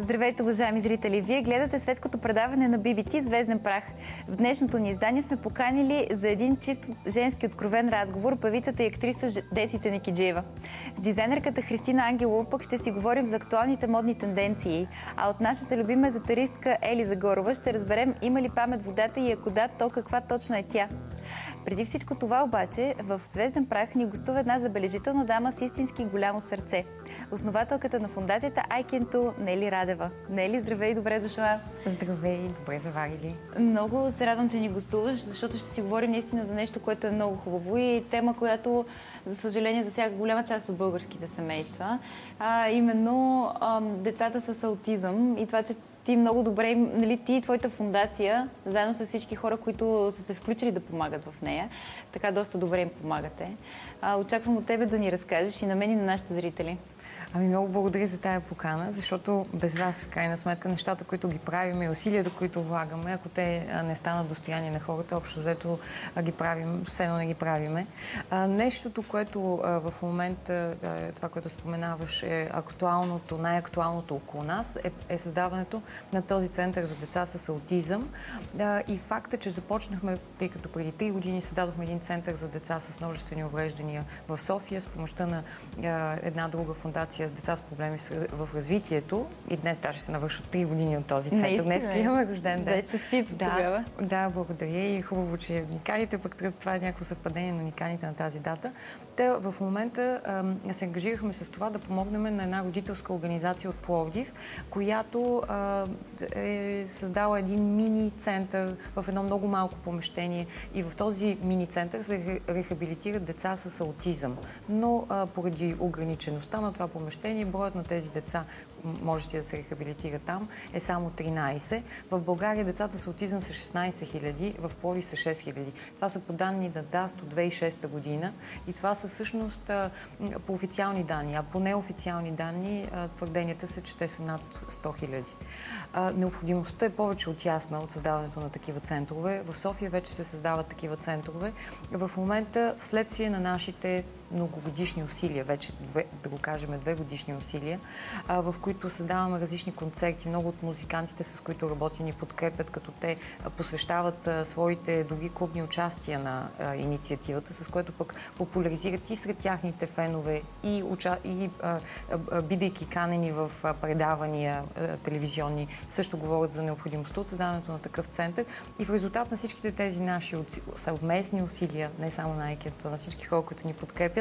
Здравейте, уважаеми зрители! Вие гледате светското предаване на BBT "Звезден прах". В днешното ни издание сме поканили за един чисто женски откровен разговор певицата и актриса Деси Тенекиджиева. С дизайнерката Христина Ангелова пък ще си говорим за актуалните модни тенденции, а от нашата любима езотеристка Ели Загорова ще разберем има ли памет водата и ако да, то каква точно е тя. Преди всичко това обаче, в "Звезден прах" ни гостува една забележителна дама с истински голямо сърце. Основателката на фондацията Айкенто Нели Радева. Нели, здравей, добре дошла! Здравей, добре заварили! Много се радвам, че ни гостуваш, защото ще си говорим наистина за нещо, което е много хубаво и тема, която, за съжаление, засяга голяма част от българските семейства. Именно децата с аутизъм и това, че ти много добре, нали, ти и твоята фондация, заедно с всички хора, които са се включили да помагат в нея, така доста добре им помагате. Очаквам от тебе да ни разкажеш и на мен и на нашите зрители. Ами много благодаря за тая покана, защото без вас, в крайна сметка, нещата, които ги правим и усилията, които влагаме, ако те не станат достояние на хората, общо взето ги правим, все едно не ги правиме. Нещото, което в момента, това, което споменаваш, е актуалното, най-актуалното около нас, е създаването на този център за деца с аутизъм. И факта, че започнахме, тъй като преди 3 години създадохме един център за деца с множествени увреждания в София с помощта на една друга фондация "Деца с проблеми в развитието", и днес даже се навършват 3 години от този център. Днес имаме рожден ден. Да, честито тогава. Да, благодаря и хубаво, че ни каните, пък това е някакво съвпадение, но ни каните на тази дата. В момента се ангажирахме с това да помогнем на една родителска организация от Пловдив, която е създала един мини-център в едно много малко помещение и в този мини-център се рехабилитират деца с аутизъм. Но поради ограничеността на това помещение, броят на тези деца, можете да се рехабилитира там, е само 13. В България децата с аутизъм са 16 000, в Пловдив са 6 000. Това са по данни на ДАСТ от 2006 година и това са всъщност по официални данни, а по неофициални данни твърденията са, че те са над 100 000. Необходимостта е повече от ясна от създаването на такива центрове. В София вече се създават такива центрове. В момента, вследствие на нашите многогодишни усилия, вече да го кажем 2-годишни усилия, в които създаваме различни концерти. Много от музикантите, с които работим, ни подкрепят, като те посвещават своите други клубни участия на инициативата, с което пък популяризират и сред тяхните фенове и бидейки канени в предавания телевизионни, също говорят за необходимостта от създаването на такъв център. И в резултат на всичките тези наши съвместни усилия, не само на Айкенто, на всички хора, които ни подкрепят,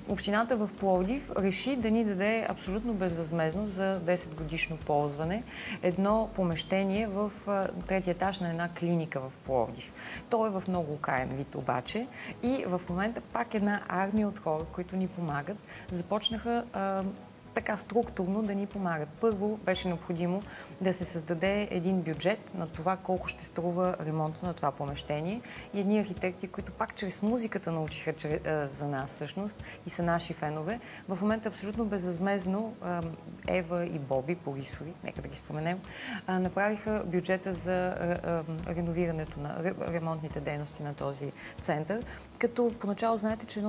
общината в Пловдив реши да ни даде абсолютно безвъзмездно за 10-годишно ползване едно помещение в третия етаж на една клиника в Пловдив. То е в много окаян вид обаче и в момента пак една армия от хора, които ни помагат, започнаха така структурно да ни помагат. Първо беше необходимо да се създаде един бюджет на това колко ще струва ремонта на това помещение и едни архитекти, които пак чрез музиката научиха за нас всъщност и са наши фенове. В момента абсолютно безвъзмездно Ева и Боби Борисови, нека да ги споменем, направиха бюджета за реновирането на ремонтните дейности на този център. Като поначало знаете, че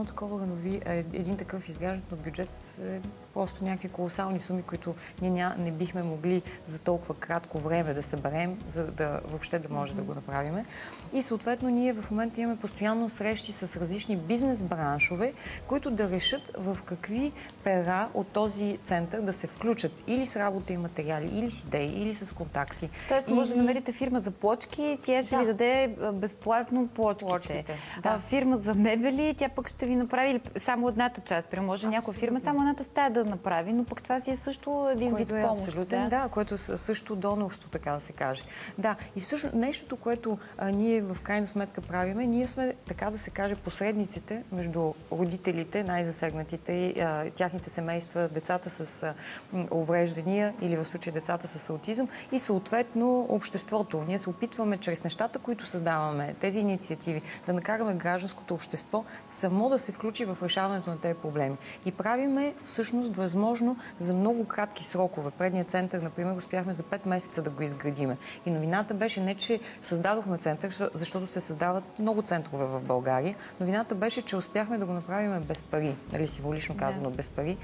един такъв изграждането на бюджет е просто някакви колосални суми, които ние не бихме могли за толкова кратко време да съберем, за да въобще да може да го направим. И съответно ние в момента имаме постоянно срещи с различни бизнес браншове, които да решат в какви пера от този център да се включат или с работа и материали, или с идеи, или с контакти. Тоест може да намерите фирма за плочки, тя ще ви даде безплатно плочките. Фирма за мебели, тя пък ще ви направи само едната част. Може някоя фирма само едната стая да направи, но пък това си е също един вид помощ. Абсолютно, да, което е също донорство, така да се каже. Да, и всъщност нещото, което ние в крайна сметка правиме, ние сме, така да се каже, посредниците между родителите, най-засегнатите и тяхните семейства, децата с увреждания или в случай децата с аутизъм и съответно обществото. Ние се опитваме чрез нещата, които създаваме, тези инициативи, да накараме гражданското нашето общество само да се включи в решаването на тези проблеми. И правиме всъщност възможно за много кратки срокове. Предният център, например, успяхме за 5 месеца да го изградиме. И новината беше не, че създадохме център, защото се създават много центрове в България. Новината беше, че успяхме да го направим без пари, нали, символично казано без пари,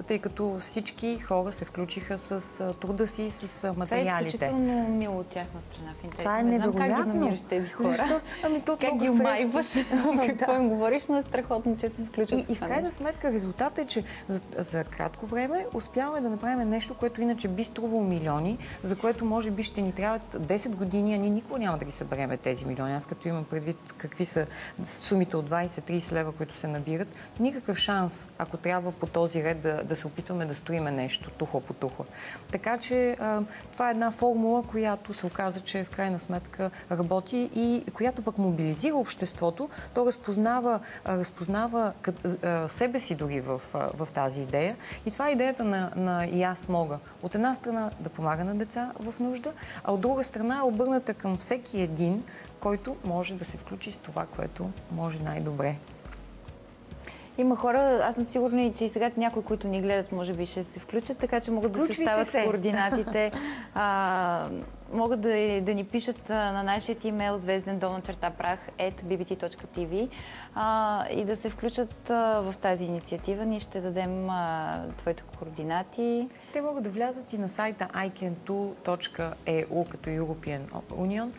тъй като всички хора се включиха с труда си, с материалите. Това е изключително мило от тяхна страна в интерес. Това е не знам невероятно. как ги намираш тези хора. Как ги омайваш, какво им говориш, но е страхотно, че се включат. И в крайна сметка резултатът е, че за кратко време успяваме да направим нещо, което иначе би струвало милиони, за което може би ще ни трябват 10 години, а ние никога няма да ги събереме тези милиони. Аз като имам предвид какви са сумите от 20-30 лева, които се набират, никакъв шанс, ако трябва по този ред да се опитваме да строиме нещо тухла по тухла. Така че това е една формула, която се оказа, че в крайна сметка работи и която пък мобилизира обществото. То разпознава себе си дори в тази идея. И това е идеята на "И аз мога". От една страна да помага на деца в нужда, а от друга страна е обърната към всеки един, който може да се включи с това, което може най-добре. Има хора, аз съм сигурна, че и сега някои, които ни гледат, може би ще се включат, така че могат да се оставят координатите. Могат да ни пишат на нашия имейл звезден_прах@bbt.tv и да се включат в тази инициатива. Ние ще дадем твоите координати. Те могат да влязат и на сайта ican2.eu като European Union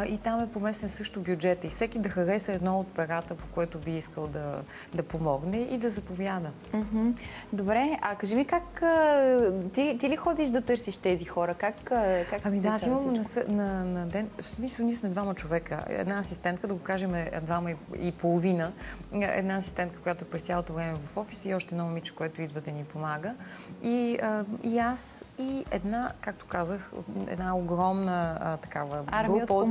и там е поместен също бюджета и всеки да хареса едно от перата, по което би искал да помогне и да заповяда. Добре, а кажи ми как ти ли ходиш да търсиш тези хора? Как Ами да, аз имам на ден. В смисъл, ние сме 2 човека. Една асистентка, да го кажем 2,5. Една асистентка, която е през цялото време в офис и още едно момиче, което идва да ни помага. И аз и една, както казах, една огромна такава група от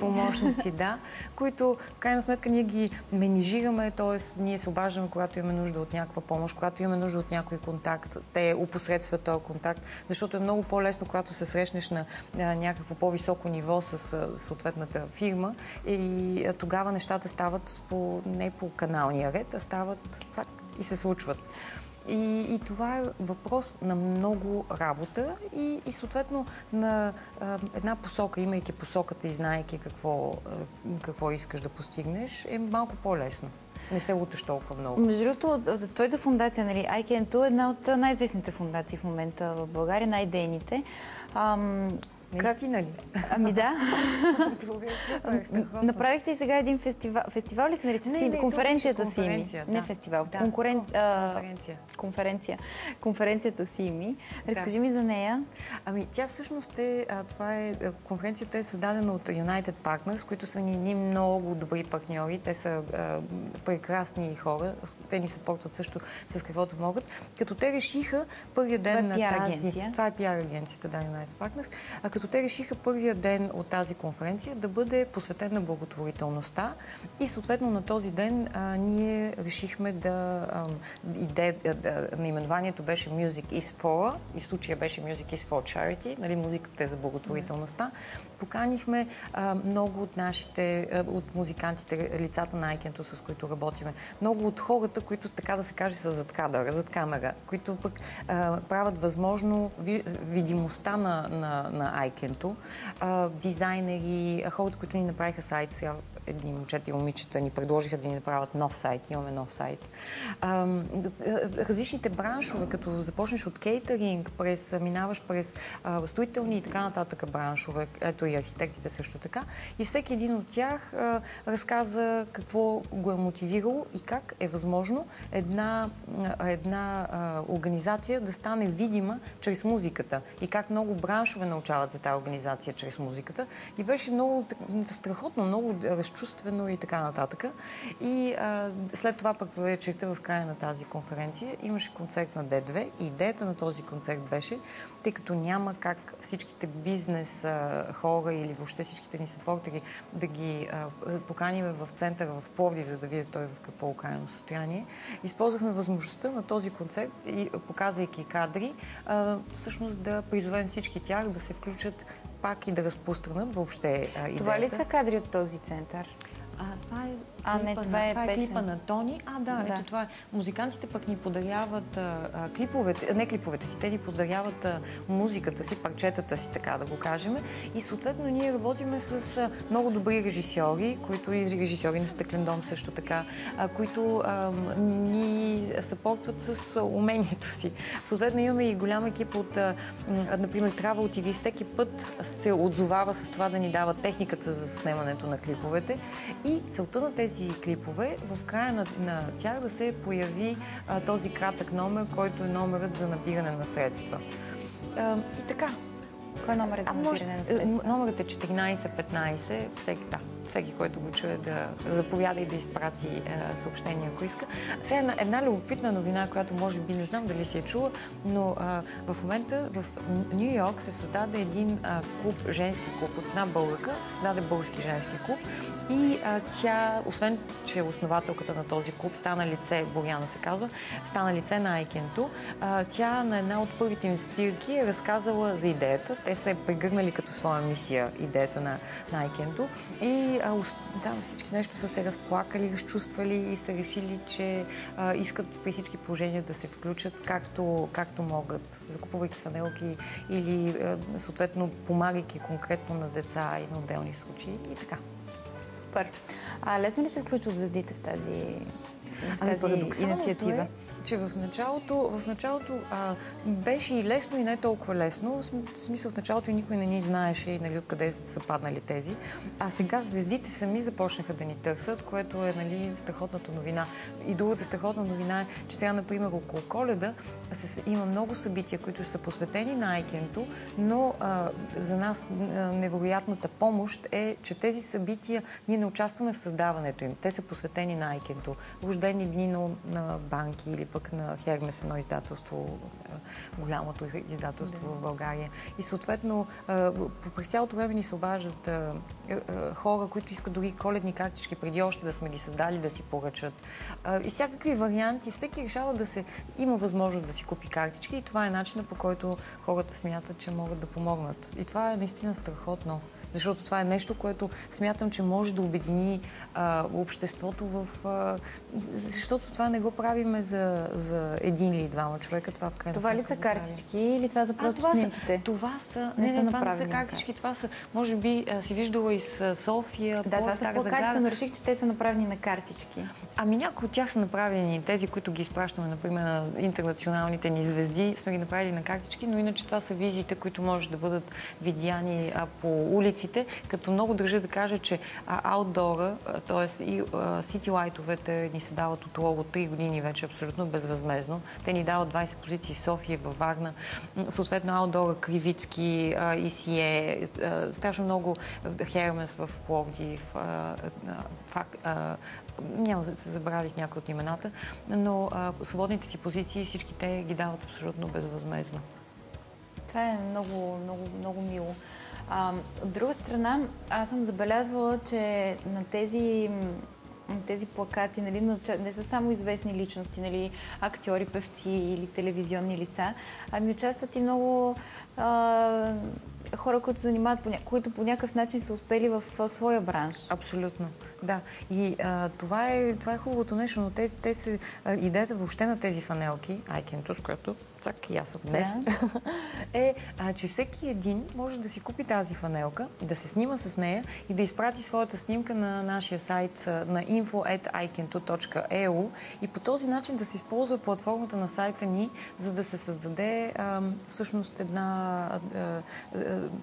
помощници, да, които в крайна сметка ние ги менижираме, т.е. ние се обаждаме, когато имаме нужда от някаква помощ, когато имаме нужда от някой контакт, те опосредстват този контакт, защото е много по-лесно, когато се срещнеш на някакво по-високо ниво с съответната фирма и тогава нещата стават не по каналния ред, а стават и се случват. И това е въпрос на много работа и съответно на една посока, имайки посоката и знаейки какво искаш да постигнеш, е малко по-лесно. Не се луташ толкова много. Между другото, за твоята фундация, нали, iCan2 е една от най-известните фундации в момента в България, най-дейните. Наистина ли? Ами да. Направихте и сега един фестивал. Фестивал ли се нарича? Конференцията Сими. Не фестивал. Конференцията Сими. Разкажи ми за нея. Ами тя всъщност конференцията е създадена от United Partners, които са ни много добри партньори. Те са прекрасни хора. Те ни съпортват също с каквото могат. Като те решиха първия ден на тази... Това е пиар агенцията, да, United Partners. Като те решиха първия ден от тази конференция да бъде посветен на благотворителността и съответно на този ден ние решихме наименованието беше Music is for, и в случая беше Music is for Charity, нали, музиката е за благотворителността. Поканихме много от музикантите, лицата на iCan2, с които работиме, много от хората, които така да се каже са зад кадър, зад камера, които пък правят възможно видимостта на iCan2, дизайнери, хората, които ни направиха сайт, сега едни момчета и момичета ни предложиха да ни направят нов сайт, имаме нов сайт. Различните браншове, като започнеш от кейтеринг, минаваш през строителни и така нататък браншове, ето и архитектите също така, и всеки един от тях разказа какво го е мотивирало и как е възможно една организация да стане видима чрез музиката и как много браншове научават за тази организация чрез музиката. И беше много страхотно, много разчувствено и така нататък. И след това пък вечерта в края на тази конференция имаше концерт на D2 и идеята на този концерт беше, тъй като няма как всичките бизнес хора или въобще всичките ни съпортери да ги поканим в центъра в Пловдив, за да видят той в какво окаяно състояние. Използвахме възможността на този концерт и показвайки кадри, всъщност да призовем всички тях да се включат пак и да разпространят въобще идеята. Това ли са кадри от този център? Това е Не, това е песен. Клипа на Тони. Да, ето това е. Музикантите пък ни подаряват клиповете, не клиповете си, те ни подаряват музиката си, парчетата си, така да го кажем. И съответно ние работиме с много добри режисьори, които и режисьори на Стъклен дом също така, които ни съпортват с умението си. Съответно имаме и голям екип от, например, Travel TV. Всеки път се отзовава с това да ни дава техниката за снимането на клиповете. И целта на тези клипове, в края на тях да се появи този кратък номер, който е номерът за набиране на средства. И така. Кой номер е за набиране на средства? Номерът е 14-15. Всеки, който го чуе, да заповяда и да изпрати съобщение, ако иска. Сега една любопитна новина, която може би не знам дали си е чула, но в момента в Ню Йорк се създаде един клуб, женски клуб от една българка, се създаде български женски клуб и тя, освен че основателката на този клуб, стана лице, Боряна се казва, стана лице на Айкенто, тя на една от първите им спирки е разказала за идеята. Те се прегърнали като своя мисия идеята на Айкенто и всички нещо са се разплакали, разчувствали и са решили, че искат при всички положения да се включат както могат, закупувайки фанелки или съответно помагайки конкретно на деца и на отделни случаи и така. Супер. Лесно ли се включват звездите в тази инициатива? Че в началото беше и лесно, и не толкова лесно. В смисъл, в началото и никой не ни знаеше и откъде са паднали тези. А сега звездите сами започнаха да ни търсят, което е страхотната новина. И другата страхотна новина е, че сега, например, около Коледа има много събития, които са посветени на Айкенто, но за нас невероятната помощ е, че тези събития ние не участваме в създаването им. Те са посветени на Айкенто. Рождени дни на банки или пък на Хермес, едно издателство, голямото издателство в България. И съответно, през цялото време ни се обаждат хора, които искат дори коледни картички, преди още да сме ги създали, да си поръчат. И всякакви варианти. Всеки решава има възможност да си купи картички и това е начинът, по който хората смятат, че могат да помогнат. И това е наистина страхотно. Защото това е нещо, което смятам, че може да обедини обществото защото това не го правиме за един или двама човека. Това ли са картички или това за просто снимките? Това са... Това не са картички. Това са, може би, си виждала из София. Да, това са плакатите, но реших, че те са направени на картички. Някои от тях са направени, тези, които ги изпращаме, например, на интернационалните ни звезди, сме ги направили на картички, но иначе това са визиите, които може да бъдат видяни по улиците, като много държа да кажа, че аутдора, т.е. и сити лайтовете ни се дават от лого 3 години вече абсолютно безвъзмезно. Те ни дават 20 позиции в София, във Варна. Съответно аутдора Кривицки, ИСИЕ, страшно много Хермес в Пловдив, няма да се забравих някои от имената, но свободните си позиции всички те ги дават абсолютно безвъзмезно. Това е много, много, много мило. От друга страна, аз съм забелязвала, че на тези плакати, не са само известни личности, актьори, певци или телевизионни лица, ами участват и много хора, които занимават, които по някакъв начин са успели в своя бранш. Абсолютно, да. И това е хубавото нещо, но идеята въобще на тези фанелки, Айкенто, с която и аз съм днес, е, че всеки един може да си купи тази фанелка, да се снима с нея и да изпрати своята снимка на нашия сайт на info@aikento.eu и по този начин да се използва платформата на сайта ни, за да се създаде всъщност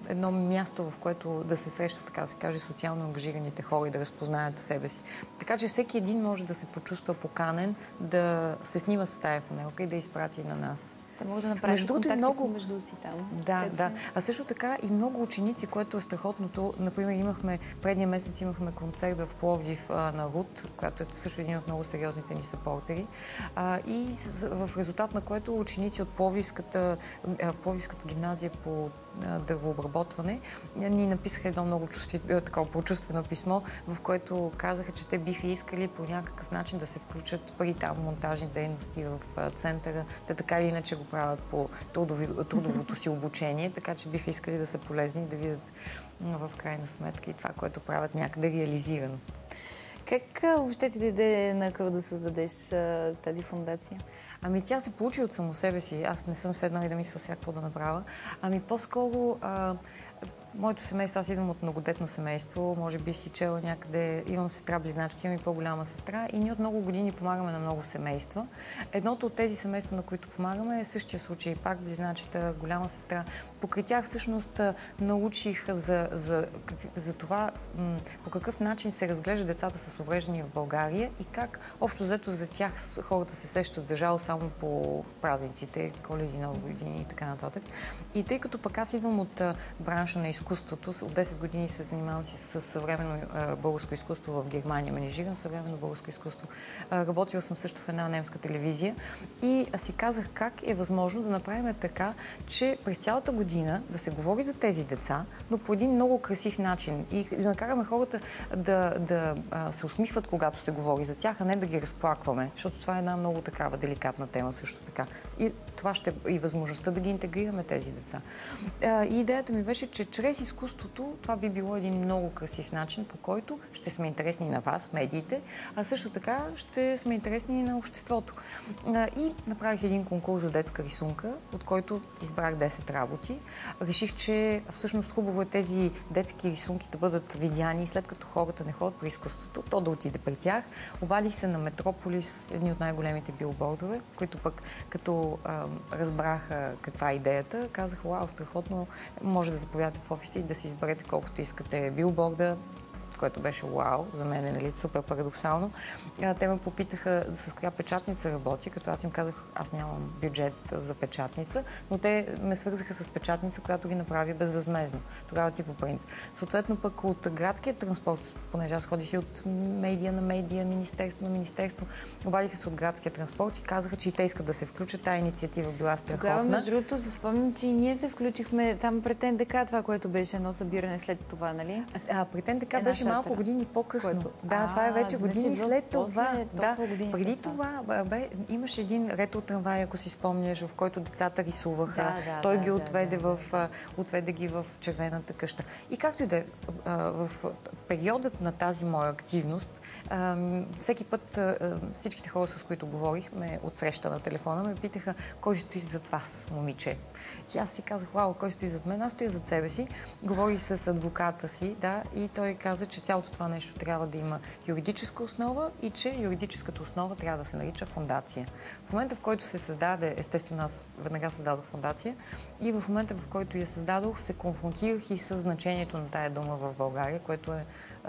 едно място, в което да се срещат, така да се каже, социално ангажираните хора и да разпознаят себе си. Така че всеки един може да се почувства поканен да се снима с тая фанелка и да изпрати на нас. Да могат да направят контакти помежду си там. Да. А също така и много ученици, което е страхотното. Например, предния месец имахме концерт в Пловдив на РУД, която е също един от много сериозните ни съпортери. И в резултат на което ученици от Пловдивската гимназия по дървообработване ни написаха едно много прочувствено писмо, в което казаха, че те биха искали по някакъв начин да се включат при там монтажни дейности в центъра. Те така или иначе го правят по трудовото си обучение, така че биха искали да са полезни и да видят в крайна сметка и това, което правят някъде реализирано. Как въобще ти дойде на къл да създадеш тази фондация? Ами тя се получи от само себе си. Аз не съм седнала и да мисля всяко да направя. Ами по-скоро моето семейство, аз идвам от многодетно семейство, може би си чела някъде, имам сестра-близначка, имам и по-голяма сестра и ние от много години помагаме на много семейства. Едното от тези семейства, на които помагаме, е същия случай, пак близначета, голяма сестра. Покрай тях всъщност научих за това по какъв начин се разглеждат децата с увреждания в България и как общо взето за тях хората се сещат за жал само по празниците, Коледи, Нови години и така нататък. И тъй като пък аз идвам от бранша на изкуството, от 10 години се занимавам с съвременно българско изкуство в Германия, менежирам съвременно българско изкуство. Работила съм също в една немска телевизия и си казах как е възможно да направим така, че през цялата година да се говори за тези деца, но по един много красив начин и да накараме хората да се усмихват, когато се говори за тях, а не да ги разплакваме, защото това е една много такава деликатна тема също така. И това ще е и възможността да ги интегрираме тези деца. И идеята ми беше, че чрез изкуството това би било един много красив начин, по който ще сме интересни на вас, медиите, а също така ще сме интересни и на обществото. И направих един конкурс за детска рисунка, от който избрах 10 работи. Реших, че всъщност хубаво е тези детски рисунки да бъдат видяни, след като хората не ходят при изкуството, то да отиде при тях. Обадих се на Метрополис, едни от най-големите билбордове, които пък като разбраха каква е идеята, казах: вау, страхотно, може да заповядате в офиса и да си изберете колкото искате билборда, което беше вау, за мен е, нали, супер парадоксално. Те ме попитаха с коя печатница работи, като аз им казах, аз нямам бюджет за печатница, но те ме свързаха с печатница, която ги направи безвъзмезно. Тогава типо принт. Съответно пък от градския транспорт, понеже аз ходих и от медия на медия, министерство на министерство, обадиха се от градския транспорт и казаха, че и те искат да се включат. Тая инициатива била страхотна. Тогава, между другото, си спомням, че и ние се включихме там пред НДК, това, което беше едно събиране след това, нали? Пред НДК беше малко години по-късно. Да, това е вече години след това. Преди това имаше един ретро трамвай, ако си спомняш, в който децата рисуваха. Той ги отведе ги в червената къща. И както и да е, в периодът на тази моя активност, всеки път всичките хора, с които говорих, от среща на телефона, ме питаха: кой стои зад вас, момиче? И аз си казах: вау, кой стои зад мен? Аз стоя зад себе си. Говорих с адвоката си, и той каза, че цялото това нещо трябва да има юридическа основа и че юридическата основа трябва да се нарича фондация. В момента, в който се създаде, естествено аз веднага създадох фондация, и в момента, в който я създадох, се конфронтирах и с значението на тая дума в България, което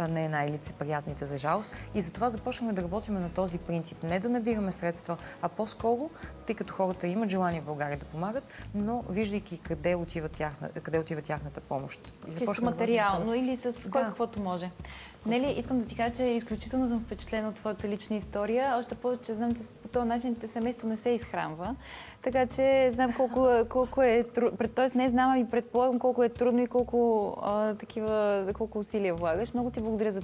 не е най-лицеприятните за жалост. И затова започнахме да работим на този принцип. Не да набираме средства, а по-скоро, тъй като хората имат желание в България да помагат, но виждайки къде отива тяхната помощ. Чисто материално или с кой каквото може. Нели, искам да ти кажа, че изключително съм впечатлена от твоята лична история. Още повече знам, че по този начин семейство не се изхранва. Така че знам колко е трудно. Тоест не знам, и предполагам колко е трудно и колко усилия влагаш. Много ти благодаря за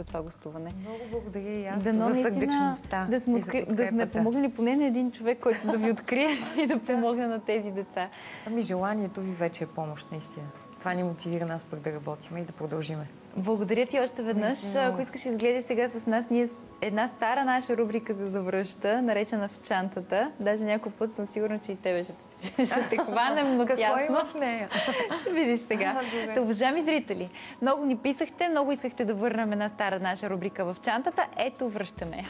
това гостуване. Много благодаря и аз за сърдечността. Да сме помогнали поне на един човек, който да ви открие и да помогне на тези деца. Ами желанието ви вече е помощ, наистина. Това ни мотивира нас пък да работим и да продължиме. Благодаря ти още веднъж. Ако искаш, изгледай сега с нас. Ние една стара наша рубрика за завръща, наречена В чантата. Даже някой път съм сигурна, че и тебе ще те хванем, но тясно. Какво има в нея? Ще видиш сега. Уважаеми зрители, много ни писахте, много искахте да върнем една стара наша рубрика В чантата. Ето, връщаме я.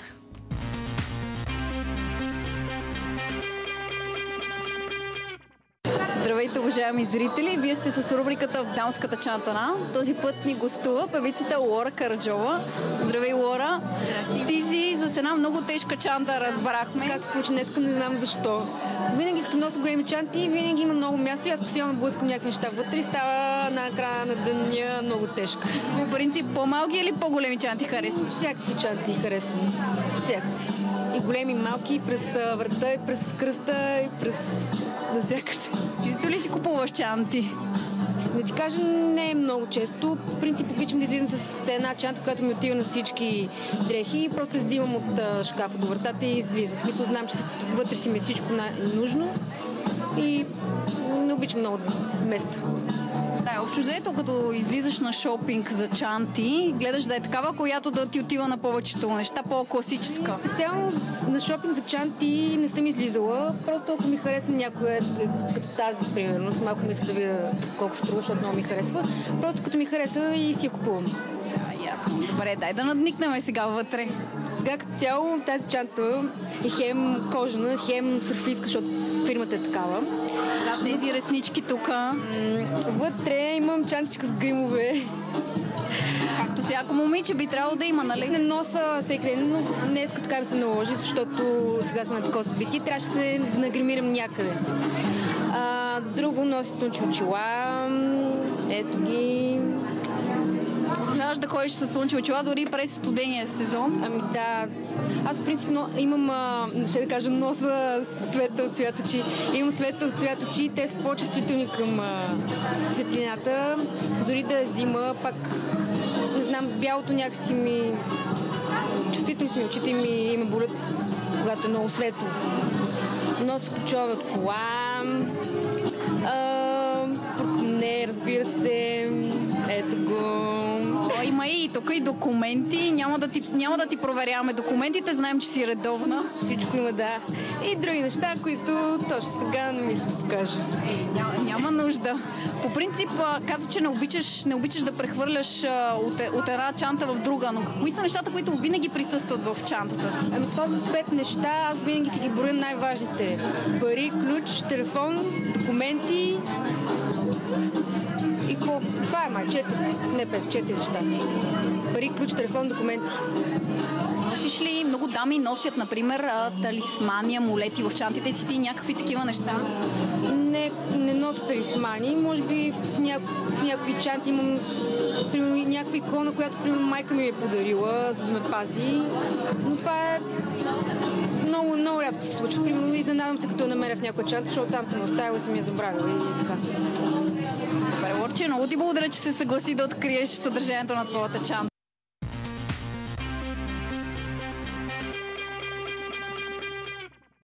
Здравейте, уважаеми зрители! Вие сте с рубриката В дамската чантана. Този път ни гостува певицата Лора Караджова. Здравей, Лора! Ти си с една много тежка чанта, разбрахме. Как се получи днеска, не знам защо. Винаги като нося големи чанти, винаги има много място и аз постоянно блъскам някакви неща вътре и става на края на деня много тежка. По принцип, по-малки или по-големи чанти харесваш? Всякакви чанти харесвам. Всякакви. И големи, и малки, през врата, и през кръста, и през навсякъде. Често ли си купуваш чанти? Да ти кажа, не е много често. В принцип обичам да излизам с една чанта, която ми отива на всички дрехи и просто взимам от шкафа до вратата и излизам. В смисъл, знам, че вътре си ми е всичко нужно и не обичам много да места. Да, общо взето, като излизаш на шопинг за чанти, гледаш да е такава, която да ти отива на повечето неща, по-класическа. Специално на шопинг за чанти не съм излизала. Просто ако ми хареса някоя, като тази, примерно, с малко мисля да видя колко струва, защото много ми харесва. Просто като ми хареса и си я купувам. Ясно. Добре, дай да надникнем сега вътре. Сега като цяло тази чанта е хем кожана, хем сърфийска, защото фирмата е такава. Да, тези реснички тук. Вътре имам чантичка с гримове. Както всяко момиче би трябвало да има, нали? Не носа всеки ден, но днес така ми се наложи, защото сега сме на такова събитие. Трябваше да се нагримирам някъде. Друго носи слънчеви очила. Ето ги. Продължаваш да ходиш с слънчеви очила дори през студения сезон. Ами да. Аз по принцип имам, ще да кажа, носа светъл цвят очи. Имам светъл цвят очи и те са по-чувствителни към светлината. Дори да е зима, пак не знам, бялото някакси ми... Чувствителни са ми очите и ме болят, когато е много светло. Нося ключове от кола. Не, разбира се. Ето го. Има и тук и документи. Няма да ти проверяваме документите, знаем, че си редовна. Всичко има, да. И други неща, които точно сега не мисля да покажа. Няма нужда. По принцип, каза, че не обичаш да прехвърляш от една чанта в друга, но кои са нещата, които винаги присъстват в чантата? Ами това са 5 неща, аз винаги си ги броя най-важните. Пари, ключ, телефон, документи и какво? Това е май, 4, не 5, 4 неща. Пари, ключ, телефон, документи. Носиш ли, много дами носят, например, талисмани, амулети в чантите си, ти някакви такива неща? Не нося талисмани, може би в някакви чанти имам примерно, някаква икона, която примерно майка ми е подарила, за да ме пази, но това е много, много рядко се случва. Примерно изненадам се, като я намеря в някоя чанта, защото там съм оставила и съм я забравила и така. Добре, Лорче, много ти благодаря, че се съгласи да откриеш съдържанието на твоята чанта.